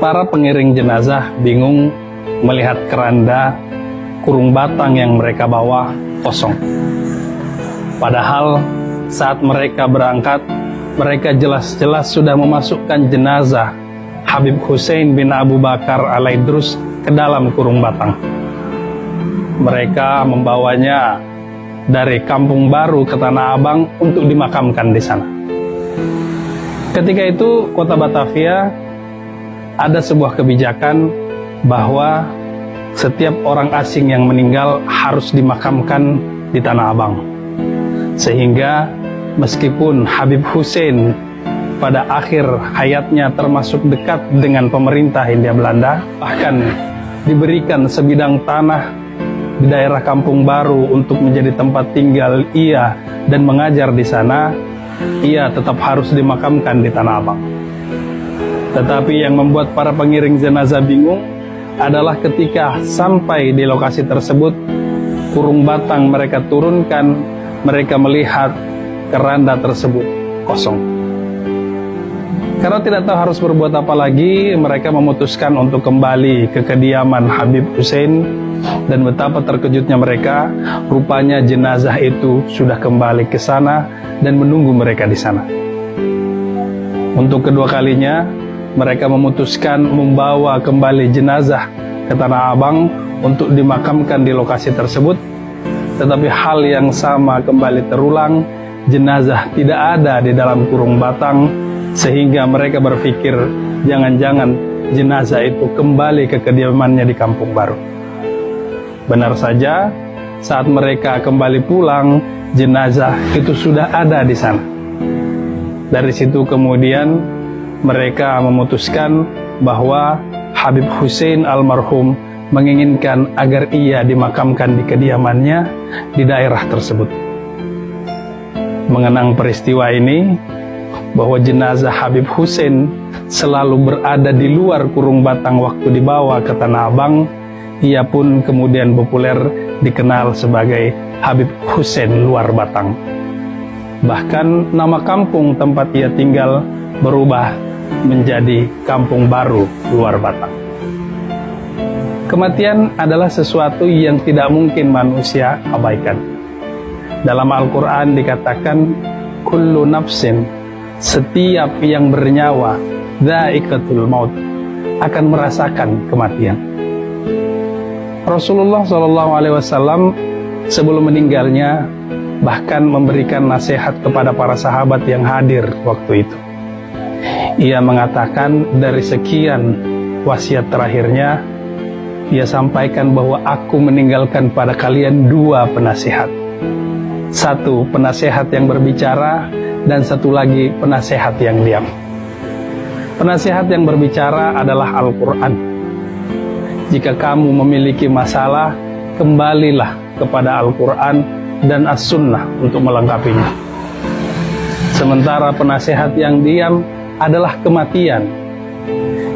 Para pengiring jenazah bingung melihat keranda kurung batang yang mereka bawa kosong. Padahal saat mereka berangkat, mereka jelas-jelas sudah memasukkan jenazah Habib Hussein bin Abu Bakar al-Idrus ke dalam kurung batang. Mereka membawanya dari Kampung Baru ke Tanah Abang untuk dimakamkan di sana. Ketika itu, kota Batavia ada sebuah kebijakan bahwa setiap orang asing yang meninggal harus dimakamkan di Tanah Abang. Sehingga meskipun Habib Hussein pada akhir hayatnya termasuk dekat dengan pemerintah Hindia Belanda, bahkan diberikan sebidang tanah di daerah Kampung Baru untuk menjadi tempat tinggal ia dan mengajar di sana, ia tetap harus dimakamkan di Tanah Abang. Tetapi yang membuat para pengiring jenazah bingung adalah ketika sampai di lokasi tersebut, kurung batang mereka turunkan, mereka melihat keranda tersebut kosong. Karena tidak tahu harus berbuat apa lagi, mereka memutuskan untuk kembali ke kediaman Habib Hussein, dan betapa terkejutnya mereka, rupanya jenazah itu sudah kembali ke sana dan menunggu mereka di sana. Untuk kedua kalinya, mereka memutuskan membawa kembali jenazah ke Tanah Abang untuk dimakamkan di lokasi tersebut. Tetapi hal yang sama kembali terulang, jenazah tidak ada di dalam kurung batang, sehingga mereka berpikir jangan-jangan jenazah itu kembali ke kediamannya di Kampung Baru. Benar saja, saat mereka kembali pulang, jenazah itu sudah ada di sana. Dari situ kemudian mereka memutuskan bahwa Habib Hussein almarhum menginginkan agar ia dimakamkan di kediamannya di daerah tersebut. Mengenang peristiwa ini, bahwa jenazah Habib Hussein selalu berada di luar kurung batang waktu dibawa ke Tanah Abang, ia pun kemudian populer dikenal sebagai Habib Hussein Luar Batang. Bahkan nama kampung tempat ia tinggal berubah menjadi Kampung Baru Luar Batang. Kematian adalah sesuatu yang tidak mungkin manusia abaikan. Dalam Al-Quran dikatakan, kullu nafsin, setiap yang bernyawa, dha'iqatul maut, akan merasakan kematian. Rasulullah SAW sebelum meninggalnya bahkan memberikan nasihat kepada para sahabat yang hadir waktu itu. Ia mengatakan dari sekian wasiat terakhirnya, ia sampaikan bahwa aku meninggalkan pada kalian dua penasihat. Satu penasihat yang berbicara, dan satu lagi penasihat yang diam. Penasihat yang berbicara adalah Al-Quran. Jika kamu memiliki masalah, kembalilah kepada Al-Quran dan As-Sunnah untuk melengkapinya. Sementara penasihat yang diam adalah kematian.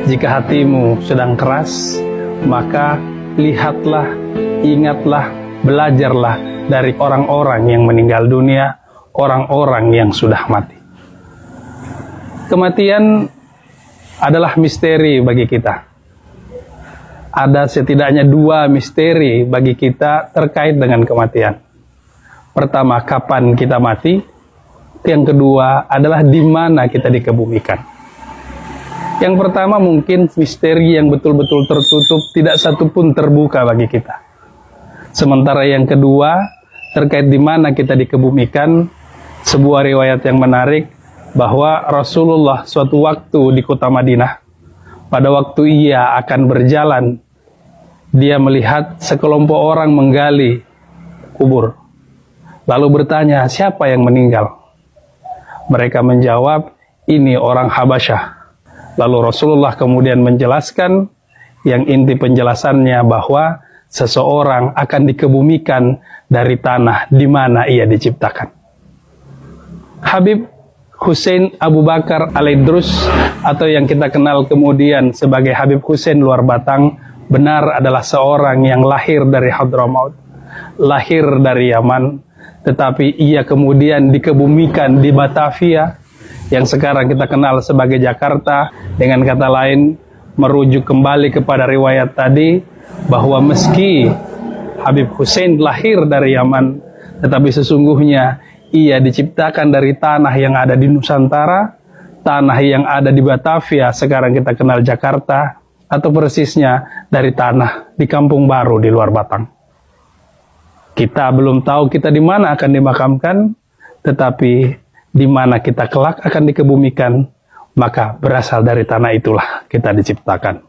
Jika hatimu sedang keras, maka lihatlah, ingatlah, belajarlah dari orang-orang yang meninggal dunia, orang-orang yang sudah mati. Kematian adalah misteri bagi kita. Ada setidaknya dua misteri bagi kita terkait dengan kematian. Pertama, kapan kita mati. Yang kedua adalah di mana kita dikebumikan. Yang pertama mungkin misteri yang betul-betul tertutup, tidak satu pun terbuka bagi kita. Sementara yang kedua, terkait di mana kita dikebumikan, sebuah riwayat yang menarik bahwa Rasulullah suatu waktu di kota Madinah, pada waktu ia akan berjalan, dia melihat sekelompok orang menggali kubur. Lalu bertanya, siapa yang meninggal? Mereka menjawab, ini orang Habasyah. Lalu Rasulullah kemudian menjelaskan, yang inti penjelasannya bahwa seseorang akan dikebumikan dari tanah di mana ia diciptakan. Habib Hussein Abu Bakar al-Idrus, atau yang kita kenal kemudian sebagai Habib Hussein Luar Batang, benar adalah seorang yang lahir dari Hadramaut, lahir dari Yaman, tetapi ia kemudian dikebumikan di Batavia, yang sekarang kita kenal sebagai Jakarta. Dengan kata lain, merujuk kembali kepada riwayat tadi bahwa meski Habib Hussein lahir dari Yaman, tetapi sesungguhnya ia diciptakan dari tanah yang ada di Nusantara, tanah yang ada di Batavia, sekarang kita kenal Jakarta, atau persisnya dari tanah di Kampung Baru di luar Batang. Kita belum tahu kita di mana akan dimakamkan, tetapi di mana kita kelak akan dikebumikan, maka berasal dari tanah itulah kita diciptakan.